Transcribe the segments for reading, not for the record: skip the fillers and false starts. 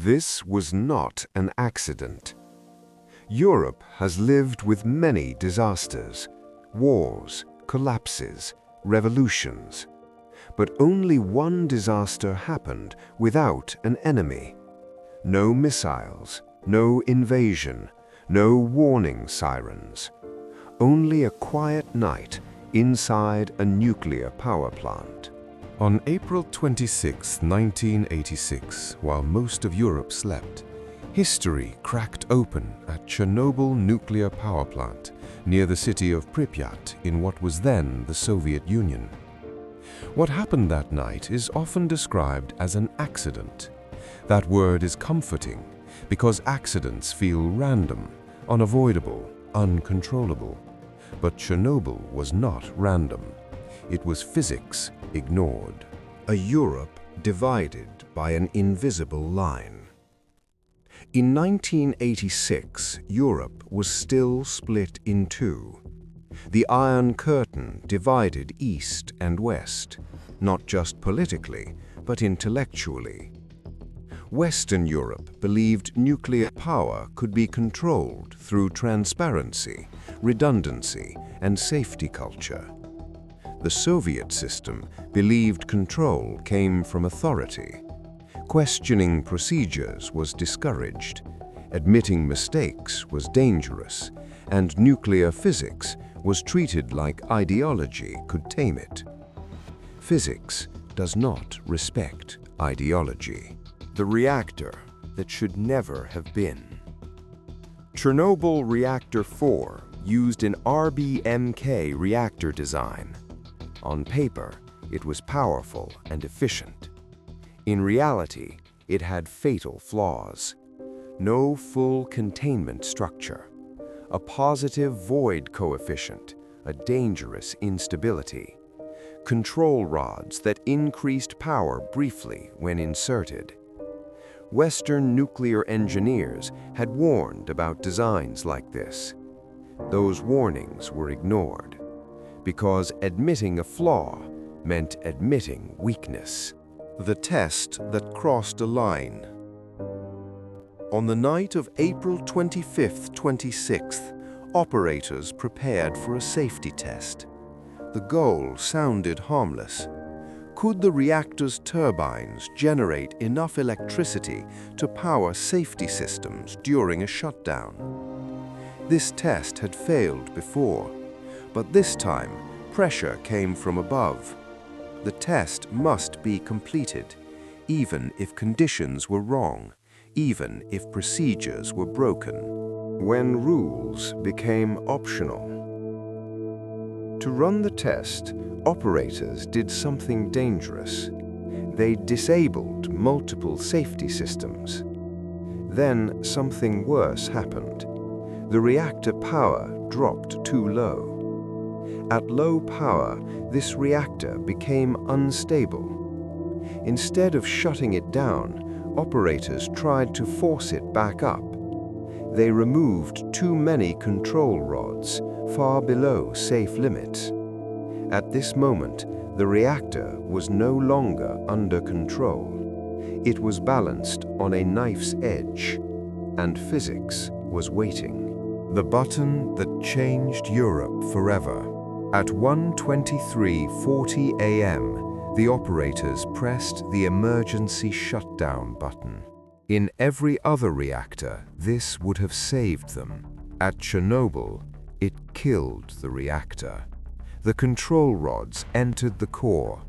This was not an accident. Europe has lived with many disasters, wars, collapses, revolutions. But only one disaster happened without an enemy. No missiles, no invasion, no warning sirens. Only a quiet night inside a nuclear power plant. On April 26, 1986, while most of Europe slept, history cracked open at Chernobyl nuclear power plant near the city of Pripyat in what was then the Soviet Union. What happened that night is often described as an accident. That word is comforting because accidents feel random, unavoidable, uncontrollable. But Chernobyl was not random. It was physics ignored. A Europe divided by an invisible line. In 1986, Europe was still split in two. The Iron Curtain divided East and West, not just politically, but intellectually. Western Europe believed nuclear power could be controlled through transparency, redundancy, and safety culture. The Soviet system believed control came from authority. Questioning procedures was discouraged, admitting mistakes was dangerous, and nuclear physics was treated like ideology could tame it. Physics does not respect ideology. The reactor that should never have been. Chernobyl Reactor 4 used an RBMK reactor design. On paper, it was powerful and efficient. In reality, it had fatal flaws. No full containment structure, a positive void coefficient, a dangerous instability, control rods that increased power briefly when inserted. Western nuclear engineers had warned about designs like this. Those warnings were ignored, because admitting a flaw meant admitting weakness. The test that crossed a line. On the night of April 25th, 26th, operators prepared for a safety test. The goal sounded harmless. Could the reactor's turbines generate enough electricity to power safety systems during a shutdown? This test had failed before, but this time pressure came from above. The test must be completed, even if conditions were wrong, even if procedures were broken. When rules became optional. To run the test, operators did something dangerous. They disabled multiple safety systems. Then something worse happened. The reactor power dropped too low. At low power, this reactor became unstable. Instead of shutting it down, operators tried to force it back up. They removed too many control rods, far below safe limits. At this moment, the reactor was no longer under control. It was balanced on a knife's edge, and physics was waiting. The button that changed Europe forever. At 1:23:40 a.m., the operators pressed the emergency shutdown button. In every other reactor, this would have saved them. At Chernobyl, it killed the reactor. The control rods entered the core,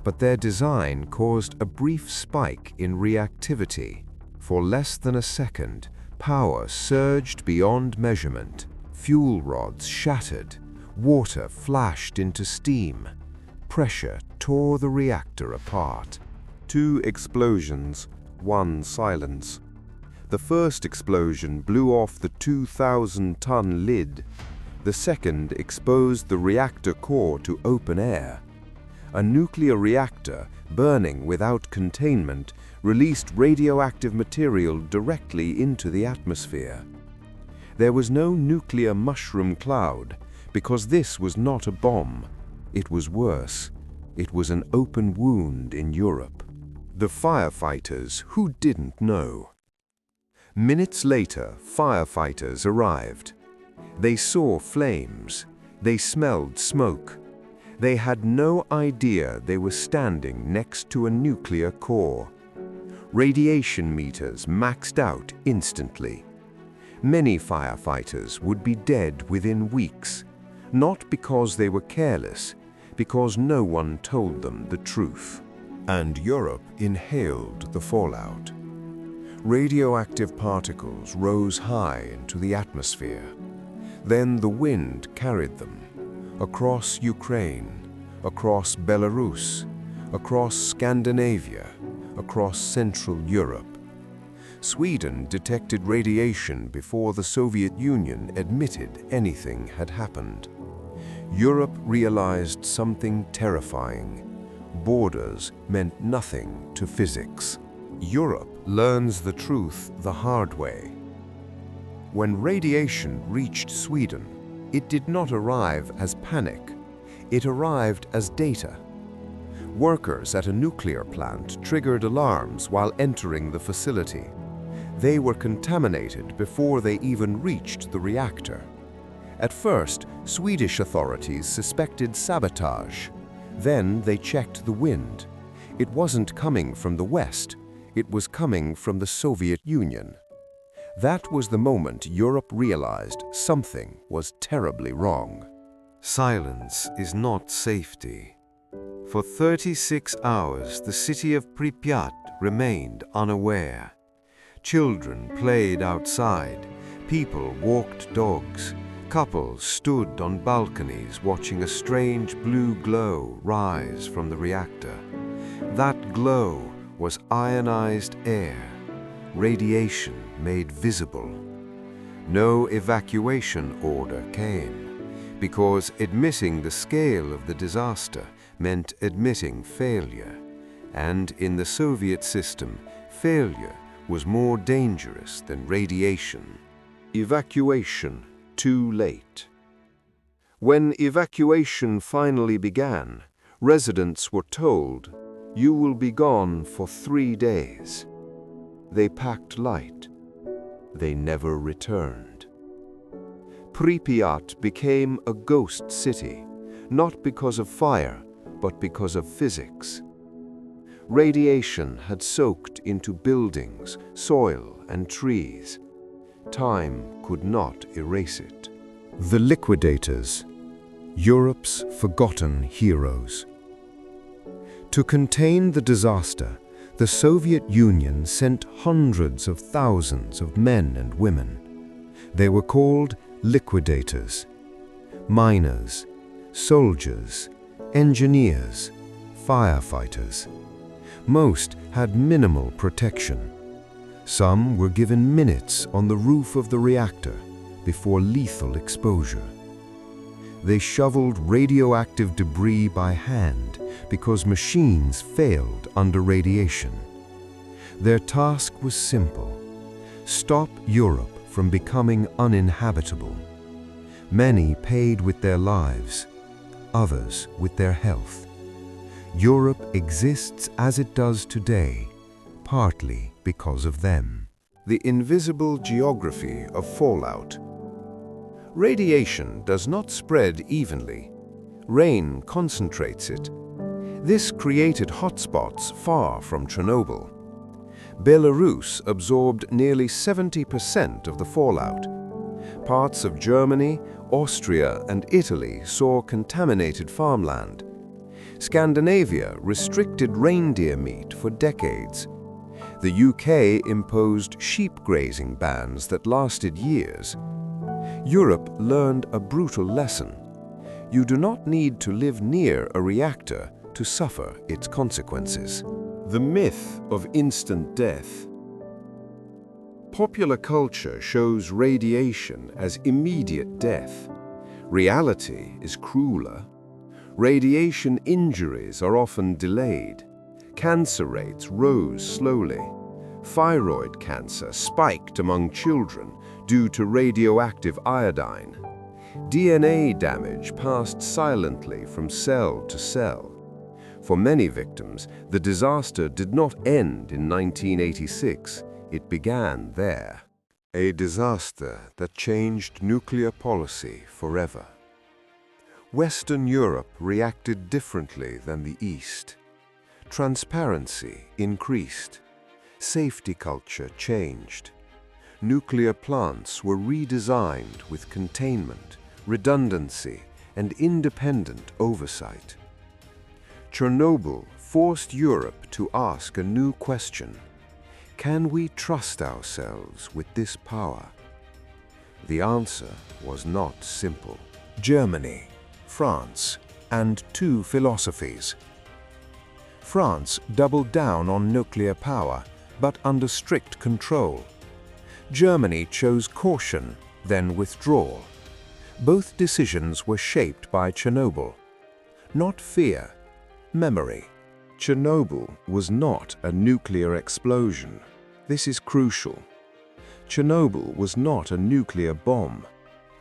but their design caused a brief spike in reactivity. For less than a second, power surged beyond measurement. Fuel rods shattered. Water flashed into steam. Pressure tore the reactor apart. 2 explosions, 1 silence. The first explosion blew off the 2,000-ton lid. The second exposed the reactor core to open air. A nuclear reactor, burning without containment, released radioactive material directly into the atmosphere. There was no nuclear mushroom cloud, because this was not a bomb. It was worse. It was an open wound in Europe. The firefighters, who didn't know, Minutes later, firefighters arrived. They saw flames. They smelled smoke. They had no idea they were standing next to a nuclear core. Radiation meters maxed out instantly. Many firefighters would be dead within weeks, not because they were careless, because no one told them the truth. And Europe inhaled the fallout. Radioactive particles rose high into the atmosphere. Then the wind carried them across Ukraine, across Belarus, across Scandinavia, across Central Europe. Sweden detected radiation before the Soviet Union admitted anything had happened. Europe realized something terrifying. Borders meant nothing to physics. Europe learns the truth the hard way. When radiation reached Sweden, it did not arrive as panic. It arrived as data. Workers at a nuclear plant triggered alarms while entering the facility. They were contaminated before they even reached the reactor. At first, Swedish authorities suspected sabotage. Then they checked the wind. It wasn't coming from the west. It was coming from the Soviet Union. That was the moment Europe realized something was terribly wrong. Silence is not safety. For 36 hours, the city of Pripyat remained unaware. Children played outside. People walked dogs. Couples stood on balconies watching a strange blue glow rise from the reactor. That glow was ionized air, radiation made visible. No evacuation order came, because admitting the scale of the disaster meant admitting failure. And in the Soviet system, failure was more dangerous than radiation. Evacuation too late. When evacuation finally began, residents were told, "You will be gone for 3 days." They packed light. They never returned. Pripyat became a ghost city, not because of fire, but because of physics. Radiation had soaked into buildings, soil, and trees. Time could not erase it. The liquidators, Europe's forgotten heroes. To contain the disaster, the Soviet Union sent hundreds of thousands of men and women. They were called liquidators. Miners, soldiers, engineers, firefighters. Most had minimal protection. Some were given minutes on the roof of the reactor before lethal exposure. They shoveled radioactive debris by hand because machines failed under radiation. Their task was simple: stop Europe from becoming uninhabitable. Many paid with their lives, others with their health. Europe exists as it does today, partly because of them. The invisible geography of fallout. Radiation does not spread evenly. Rain concentrates it. This created hotspots far from Chernobyl. Belarus absorbed nearly 70% of the fallout. Parts of Germany, Austria, and Italy saw contaminated farmland. Scandinavia restricted reindeer meat for decades. The UK imposed sheep grazing bans that lasted years. Europe learned a brutal lesson. You do not need to live near a reactor to suffer its consequences. The myth of instant death. Popular culture shows radiation as immediate death. Reality is crueler. Radiation injuries are often delayed. Cancer rates rose slowly. Thyroid cancer spiked among children due to radioactive iodine. DNA damage passed silently from cell to cell. For many victims, the disaster did not end in 1986. It began there. A disaster that changed nuclear policy forever. Western Europe reacted differently than the East. Transparency increased. Safety culture changed. Nuclear plants were redesigned with containment, redundancy, and independent oversight. Chernobyl forced Europe to ask a new question. Can we trust ourselves with this power? The answer was not simple. Germany, France, and two philosophies. France doubled down on nuclear power, but under strict control. Germany chose caution, then withdrawal. Both decisions were shaped by Chernobyl. Not fear, memory. Chernobyl was not a nuclear explosion. This is crucial. Chernobyl was not a nuclear bomb.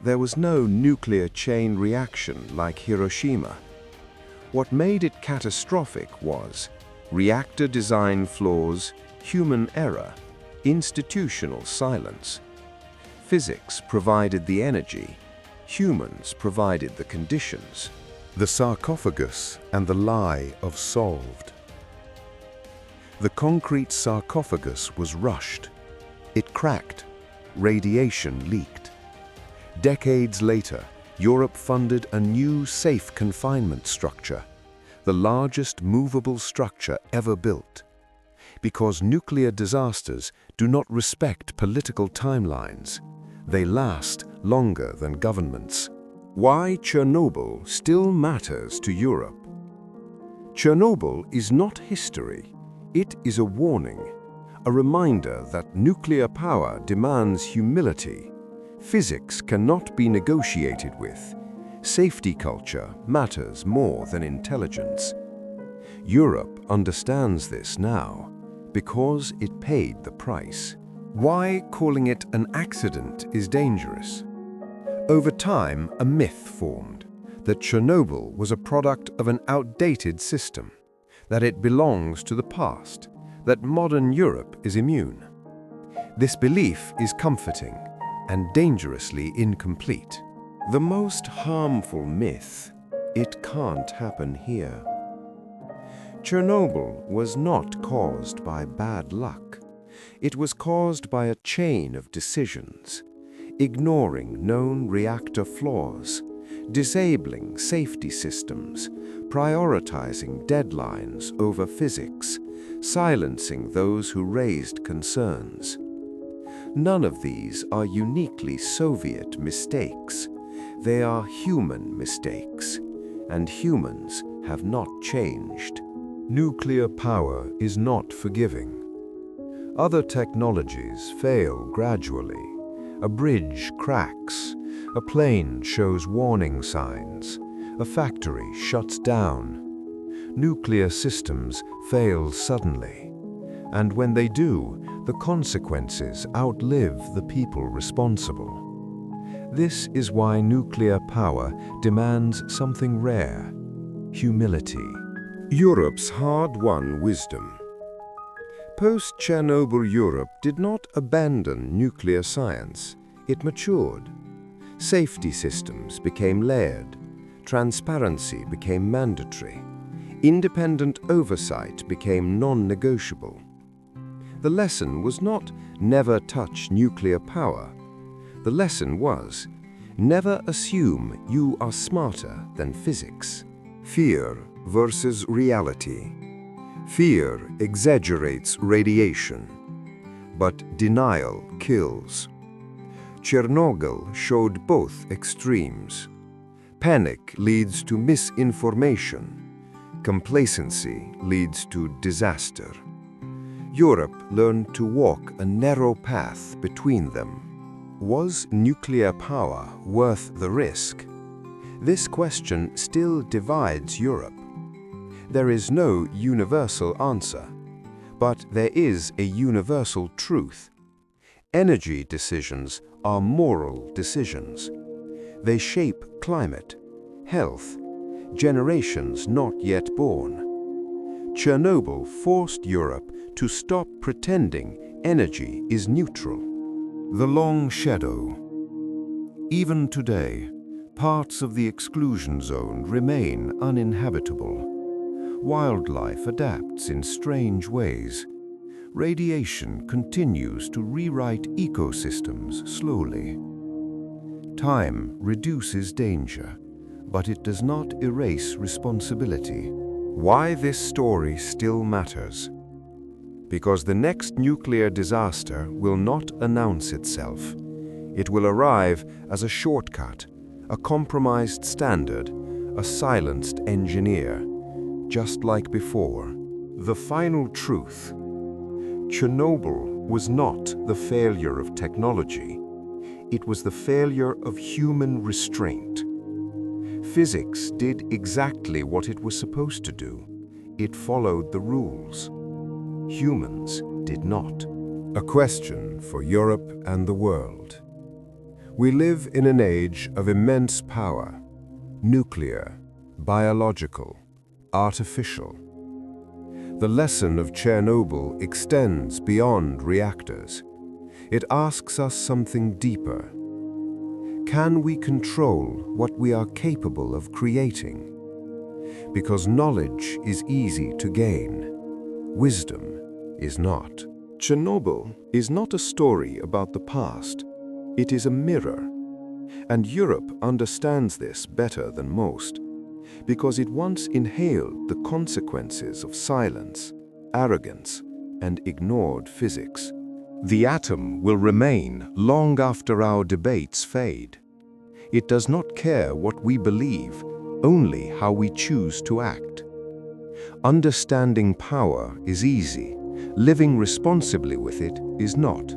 There was no nuclear chain reaction like Hiroshima. What made it catastrophic was reactor design flaws, human error, institutional silence. Physics provided the energy, humans provided the conditions. The sarcophagus and the lie of solved. The concrete sarcophagus was rushed. It cracked. Radiation leaked. Decades later, Europe funded a new safe confinement structure, the largest movable structure ever built. Because nuclear disasters do not respect political timelines. They last longer than governments. Why Chernobyl still matters to Europe. Chernobyl is not history. It is a warning, a reminder that nuclear power demands humility. Physics cannot be negotiated with. Safety culture matters more than intelligence. Europe understands this now because it paid the price. Why calling it an accident is dangerous. Over time, a myth formed that Chernobyl was a product of an outdated system, that it belongs to the past, that modern Europe is immune. This belief is comforting and dangerously incomplete. The most harmful myth, it can't happen here. Chernobyl was not caused by bad luck. It was caused by a chain of decisions, ignoring known reactor flaws, disabling safety systems, prioritizing deadlines over physics, silencing those who raised concerns. None of these are uniquely Soviet mistakes. They are human mistakes, and humans have not changed. Nuclear power is not forgiving. Other technologies fail gradually. A bridge cracks, a plane shows warning signs, a factory shuts down. Nuclear systems fail suddenly, and when they do, the consequences outlive the people responsible. This is why nuclear power demands something rare: humility. Europe's hard-won wisdom. Post-Chernobyl Europe did not abandon nuclear science. It matured. Safety systems became layered. Transparency became mandatory. Independent oversight became non-negotiable. The lesson was not never touch nuclear power. The lesson was never assume you are smarter than physics. Fear versus reality. Fear exaggerates radiation, but denial kills. Chernobyl showed both extremes. Panic leads to misinformation. Complacency leads to disaster. Europe learned to walk a narrow path between them. Was nuclear power worth the risk? This question still divides Europe. There is no universal answer, but there is a universal truth. Energy decisions are moral decisions. They shape climate, health, generations not yet born. Chernobyl forced Europe to stop pretending energy is neutral. The long shadow. Even today, parts of the exclusion zone remain uninhabitable. Wildlife adapts in strange ways. Radiation continues to rewrite ecosystems slowly. Time reduces danger, but it does not erase responsibility. Why this story still matters? Because the next nuclear disaster will not announce itself. It will arrive as a shortcut, a compromised standard, a silenced engineer, just like before. The final truth. Chernobyl was not the failure of technology. It was the failure of human restraint. Physics did exactly what it was supposed to do. It followed the rules. Humans did not. A question for Europe and the world. We live in an age of immense power. Nuclear, biological, artificial. The lesson of Chernobyl extends beyond reactors. It asks us something deeper. Can we control what we are capable of creating? Because knowledge is easy to gain. Wisdom is not. Chernobyl is not a story about the past. It is a mirror. And Europe understands this better than most, because it once inhaled the consequences of silence, arrogance, and ignored physics. The atom will remain long after our debates fade. It does not care what we believe, only how we choose to act. Understanding power is easy. Living responsibly with it is not.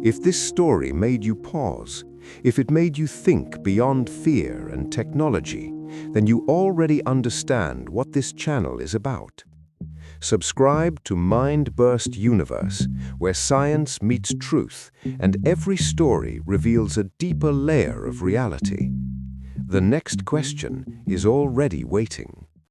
If this story made you pause, if it made you think beyond fear and technology, then you already understand what this channel is about. Subscribe to Mind Burst Universe, where science meets truth and every story reveals a deeper layer of reality. The next question is already waiting.